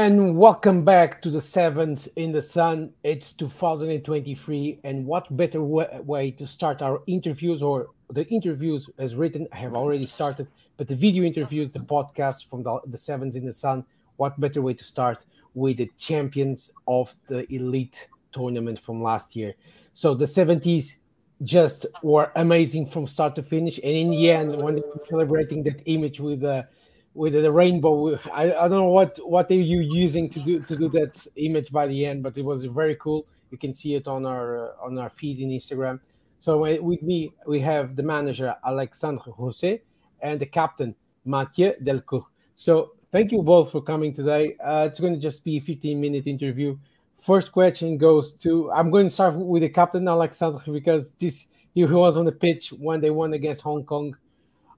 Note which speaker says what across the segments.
Speaker 1: And welcome back to the Sevens in the Sun. It's 2023, and what better way to start our interviews, or the interviews as written have already started, but the video interviews, the podcast from the Sevens in the Sun, what better way to start with the champions of the elite tournament from last year. So the 70s just were amazing from start to finish, and in the end, when they were celebrating that image with the rainbow, I don't know what are you using to do that image by the end, but it was very cool. You can see it on our feed in Instagram. So with me we have the manager Alexandre Rousset and the captain Matthieu Delcourt. So thank you both for coming today. It's going to just be a 15-minute interview. First question goes to, I'm going to start with the captain Alexandre, because he was on the pitch when they won against Hong Kong.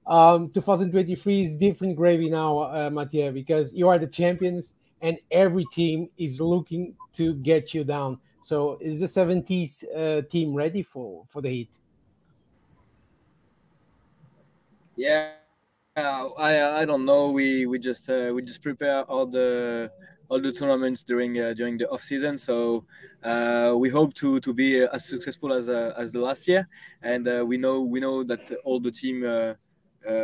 Speaker 1: 2023 is different gravy now, Matthieu, because you are the champions and every team is looking to get you down. So is the 70s team ready for the heat?
Speaker 2: Yeah, I don't know. We just prepare all the tournaments during the off season. So we hope to be as successful as the last year, and we know that all the team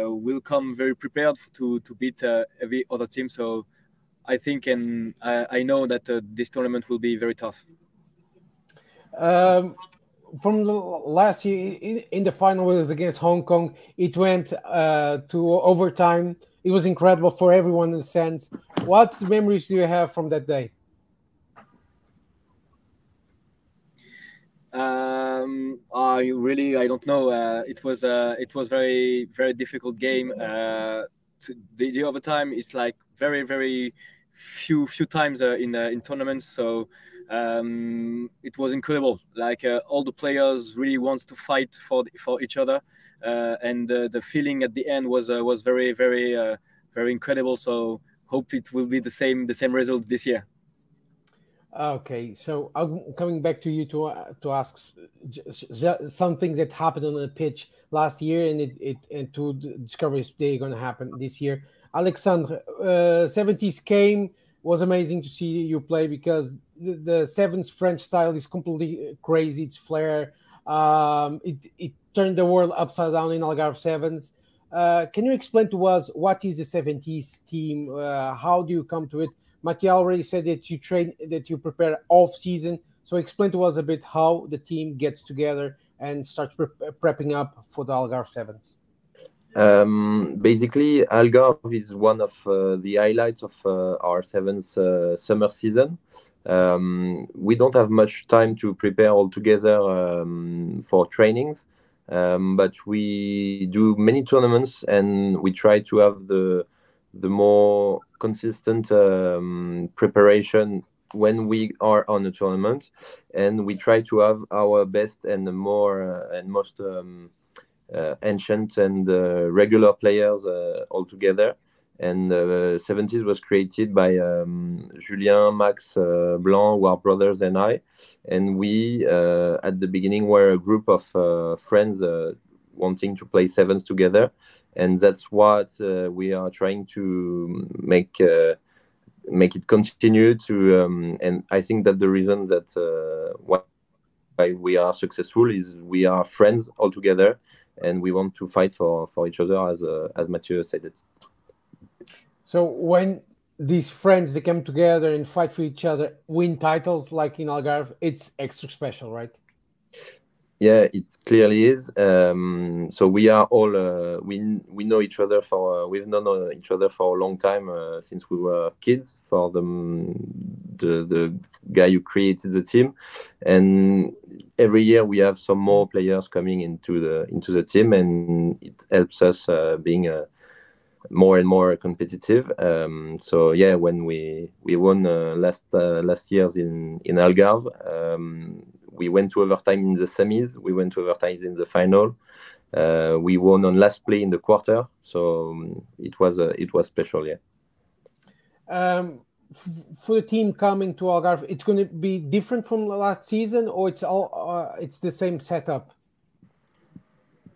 Speaker 2: will come very prepared to beat every other team. So I think, and I know that this tournament will be very tough.
Speaker 1: From the last year in the final was against Hong Kong, it went to overtime. It was incredible for everyone in a sense. What memories do you have from that day?
Speaker 2: I don't know. It was very difficult game. The overtime, it's like very few times in tournaments. So it was incredible. Like all the players really wants to fight for each other, and the feeling at the end was very incredible. So hope it will be the same result this year.
Speaker 1: Okay, so I'm coming back to you to ask some things that happened on the pitch last year, and to discover if they're going to happen this year. Alexandre, 70s came, was amazing to see you play, because the Sevens French style is completely crazy. It's flair. It turned the world upside down in Algarve Sevens. Can you explain to us what is the 70s team? How do you come to it? Matthieu already said that you train, that you prepare off season. So explain to us a bit how the team gets together and starts prepping up for the Algarve Sevens.
Speaker 3: Basically, Algarve is one of the highlights of our Sevens summer season. We don't have much time to prepare all together for trainings, but we do many tournaments, and we try to have the more consistent preparation when we are on a tournament, and we try to have our best and the more and most ancient and regular players all together. And 70s was created by Julien, Max, Blanc, who are brothers, and I. And we, at the beginning, were a group of friends wanting to play sevens together. And that's what we are trying to make it continue to. And I think that the reason that why we are successful is we are friends all together, and we want to fight for each other, as Matthieu said it.
Speaker 1: So when these friends, they come together and fight for each other, win titles like in Algarve, it's extra special, right?
Speaker 3: Yeah, it clearly is. So we are all we know each other we've known each other for a long time, since we were kids. For the guy who created the team, and every year we have some more players coming into the team, and it helps us being more and more competitive. So yeah, when we won last years in Algarve, we went to overtime in the semis. We went to overtime in the final. We won on last play in the quarter. So it was special, yeah.
Speaker 1: For the team coming to Algarve, it's going to be different from last season, or it's the same setup?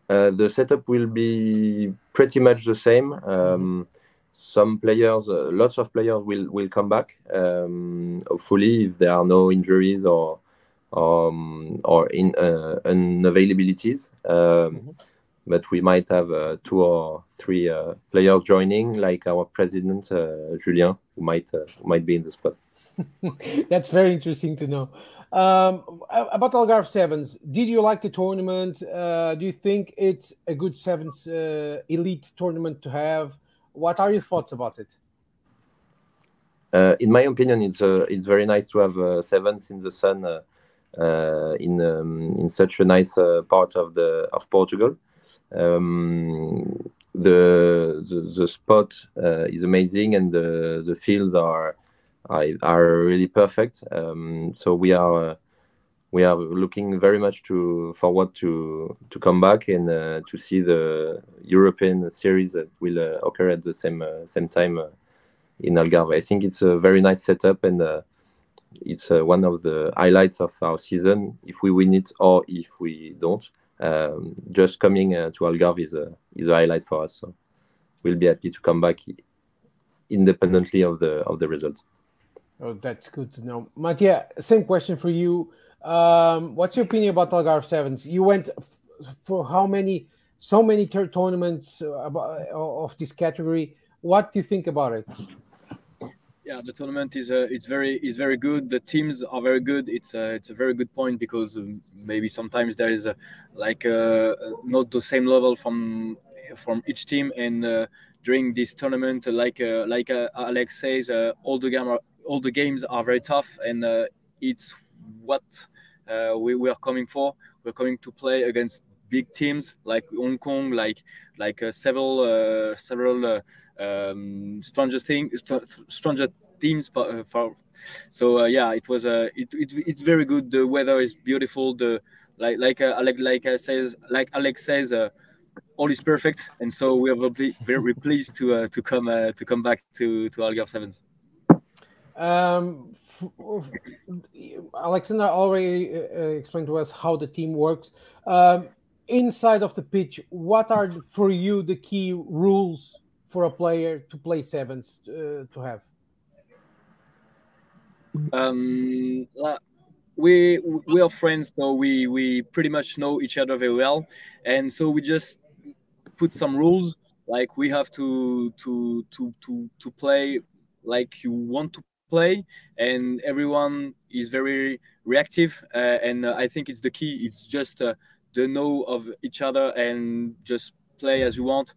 Speaker 3: The setup will be pretty much the same. some players, lots of players will come back. Hopefully, if there are no injuries or unavailabilities. But we might have 2 or 3 players joining, like our president Julien, who might be in the squad.
Speaker 1: That's very interesting to know. About Algarve Sevens, did you like the tournament? Do you think it's a good Sevens elite tournament to have? What are your thoughts about it?
Speaker 3: In my opinion, it's very nice to have Sevens in the sun in such a nice part of Portugal. The spot is amazing, and the fields are really perfect. So we are looking very much forward to come back and to see the European series that will occur at the same time in Algarve. I think it's a very nice setup, and it's one of the highlights of our season. If we win it or if we don't, just coming to Algarve is a highlight for us. So we'll be happy to come back independently of the results.
Speaker 1: Oh, that's good to know. Matthieu, same question for you. What's your opinion about Algarve Sevens? You went for so many tournaments of this category. What do you think about it?
Speaker 2: Yeah, the tournament is very good. The teams are very good. It's a very good point, because maybe sometimes there is not the same level from each team, and during this tournament, like Alex says, all the games are very tough, and it's what we are coming for. We're coming to play against big teams like Hong Kong, like several stranger teams. So yeah, it was it's very good. The weather is beautiful. Like Alex says, all is perfect, and so we are very pleased to come back to Algarve Sevens.
Speaker 1: Alexandre already explained to us how the team works. Inside of the pitch, what are for you the key rules for a player to play Sevens to have?
Speaker 2: We are friends, so we pretty much know each other very well, and so we just put some rules, like we have to play like you want to play, and everyone is very reactive, and I think it's the key. It's just the know of each other and just play as you want.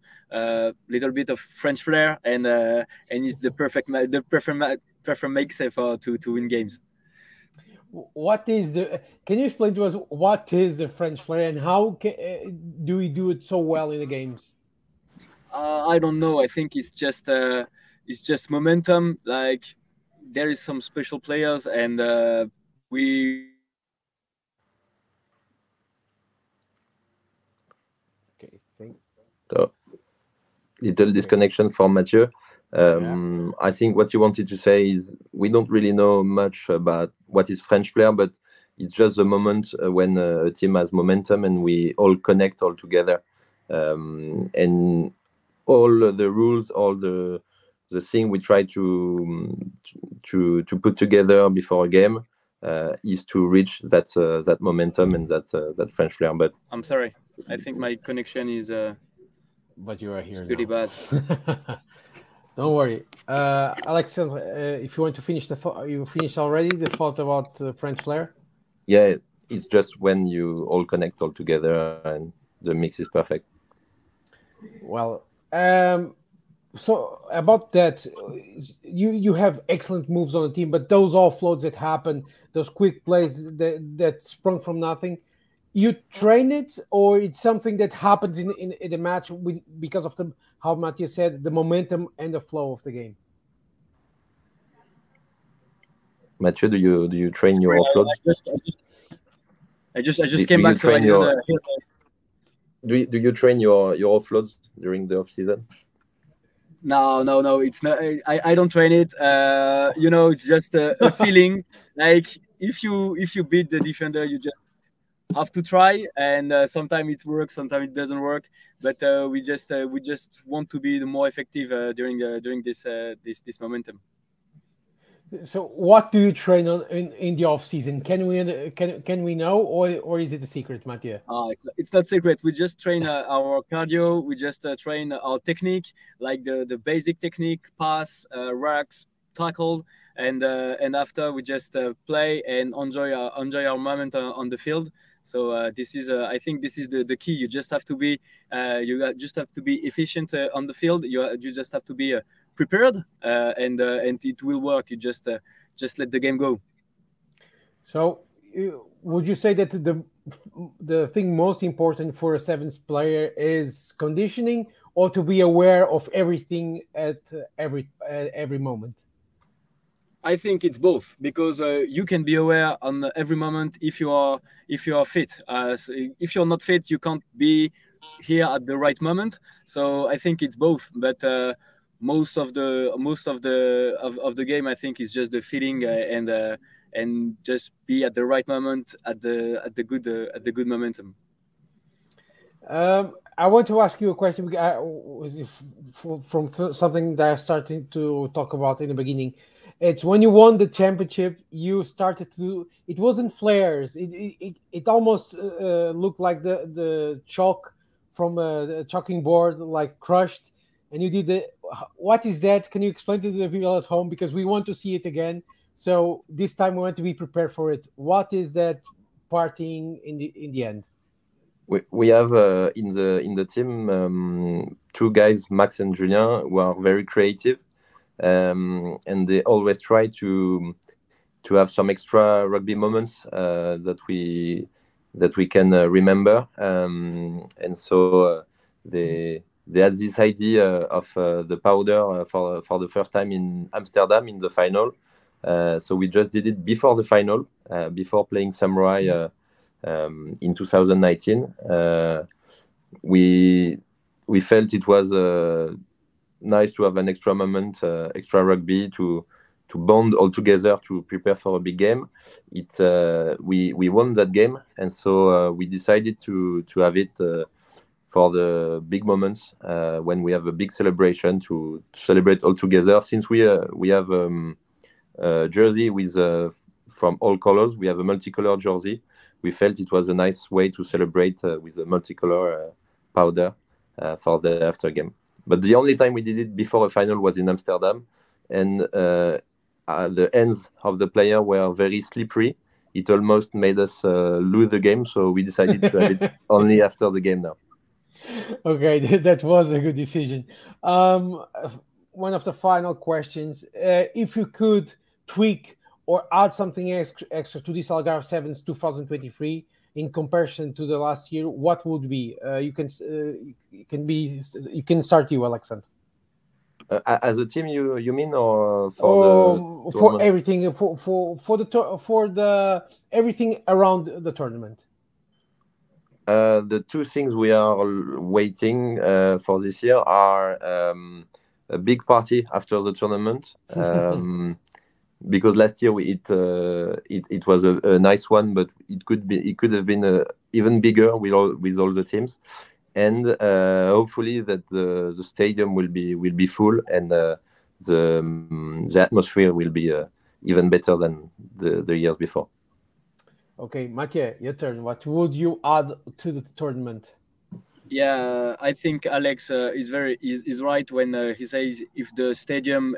Speaker 2: Little bit of French flair, and it's the perfect makes to win games.
Speaker 1: What is can you explain to us what is the French flair, and how do we do it so well in the games?
Speaker 2: I don't know. I think it's just momentum. Like, there is some special players, and we.
Speaker 1: Okay, thank.
Speaker 3: So, little disconnection from Matthieu. I think what you wanted to say is we don't really know much about what is French flair, but it's just the moment when a team has momentum and we all connect all together, and all the rules, all the thing we try to put together before a game is to reach that momentum and that French flair. But
Speaker 2: I'm sorry, I think my connection is.
Speaker 1: But you are here.
Speaker 2: Pretty bad.
Speaker 1: Don't worry, Alexandre. If you want to finish you finished already the thought about French flair.
Speaker 3: Yeah, it's just when you all connect all together and the mix is perfect.
Speaker 1: Well, so about that, you have excellent moves on the team, but those offloads that happen, those quick plays that sprung from nothing, you train it, or it's something that happens in the match because of how Matthieu said, the momentum and the flow of the game?
Speaker 3: Matthieu, do you train your offloads?
Speaker 2: I just came back, so I didn't hear.
Speaker 3: Do you train your offloads during the off season?
Speaker 2: No, it's not. I don't train it. It's just a feeling. Like, if you beat the defender, you just have to try, and sometimes it works, sometimes it doesn't work. But we just want to be the more effective during this momentum.
Speaker 1: So, what do you train on in the off season? Can we know, or is it a secret, Matthieu?
Speaker 2: It's not secret. We just train our cardio. We just train our technique, like the basic technique, pass, racks, tackle, and after we just play and enjoy our moment on the field. So this is I think this is the key. You just have to be just have to be efficient on the field. You just have to be prepared, and it will work. You just let the game go.
Speaker 1: So, would you say that the thing most important for a sevens player is conditioning, or to be aware of everything at every moment?
Speaker 2: I think it's both, because you can be aware on every moment if you are fit. So if you're not fit, you can't be here at the right moment. So I think it's both. But most of the game, I think, is just the feeling and just be at the right moment at the good momentum.
Speaker 1: I want to ask you a question from something that I started to talk about in the beginning. It's when you won the championship, you started to. It wasn't flares. It almost looked like the chalk from a chalking board, like crushed. And you did the. What is that? Can you explain to the people at home, because we want to see it again? So this time we want to be prepared for it. What is that partying in the end?
Speaker 3: We have in the team two guys, Max and Julien, who are very creative. And they always try to have some extra rugby moments that we can remember, and so they had this idea of the powder for the first time in Amsterdam in the final. So we just did it before the final, before playing Samurai in 2019. We felt it was nice to have an extra moment, extra rugby to bond all together to prepare for a big game. We won that game, and so we decided to have it for the big moments when we have a big celebration to celebrate all together. Since we have a jersey with from all colors, we have a multicolor jersey. We felt it was a nice way to celebrate with a multicolor powder for the after game. But the only time we did it before a final was in Amsterdam, and the hands of the player were very slippery. It almost made us lose the game, so we decided to have it only after the game now.
Speaker 1: Okay, that was a good decision. One of the final questions: if you could tweak or add something extra to this Algarve 7's 2023 in comparison to the last year, what would be? You can start, you, Alexandre.
Speaker 3: As a team, you mean, or for
Speaker 1: everything for the everything around the tournament?
Speaker 3: The two things we are waiting for this year are a big party after the tournament. Because last year it was a nice one, but it could have been even bigger with all the teams, and hopefully that the stadium will be full, and the atmosphere will be even better than the years before.
Speaker 1: Okay, Matthieu, your turn. What would you add to the tournament?
Speaker 2: Yeah, I think Alex is right when he says if the stadium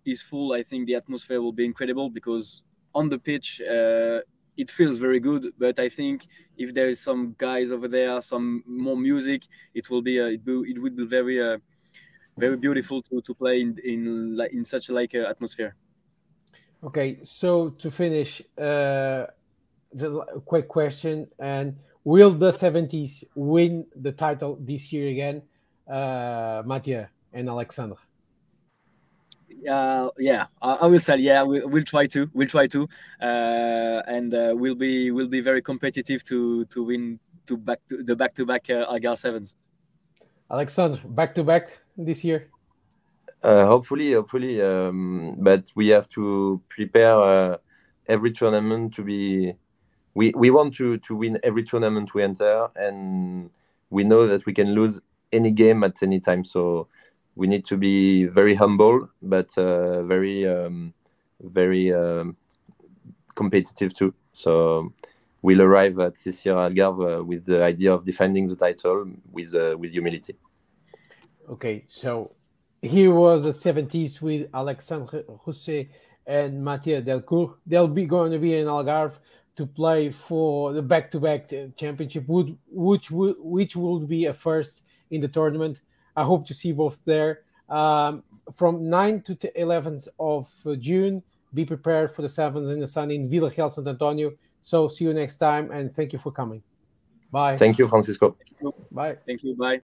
Speaker 2: is full, I think the atmosphere will be incredible, because on the pitch it feels very good. But I think if there is some guys over there, some more music, it would be very very beautiful to play in such a atmosphere.
Speaker 1: Okay, so to finish, just a quick question, and will the 70s win the title this year again, Matthieu and Alexandre?
Speaker 2: Yeah, I will say yeah. We'll try to. And we'll be very competitive to win the back-to-back Algarve 7's.
Speaker 1: Alexandre, back-to-back this year?
Speaker 3: Hopefully, but we have to prepare every tournament to be we want to win every tournament we enter, and we know that we can lose any game at any time. So we need to be very humble, but very competitive too. So we'll arrive at this year Algarve with the idea of defending the title with humility.
Speaker 1: Okay, so here was the 70s with Alexandre, Rousset, and Matthieu Delcourt. They'll be going to be in Algarve to play for the back-to-back championship, which will be a first in the tournament. I hope to see both there. From 9 to 11th of June, be prepared for the 7's in the Sun in Vila Real Sant Antonio. So see you next time, and thank you for coming. Bye.
Speaker 3: Thank you, Francisco.
Speaker 1: Bye.
Speaker 2: Thank you. Bye.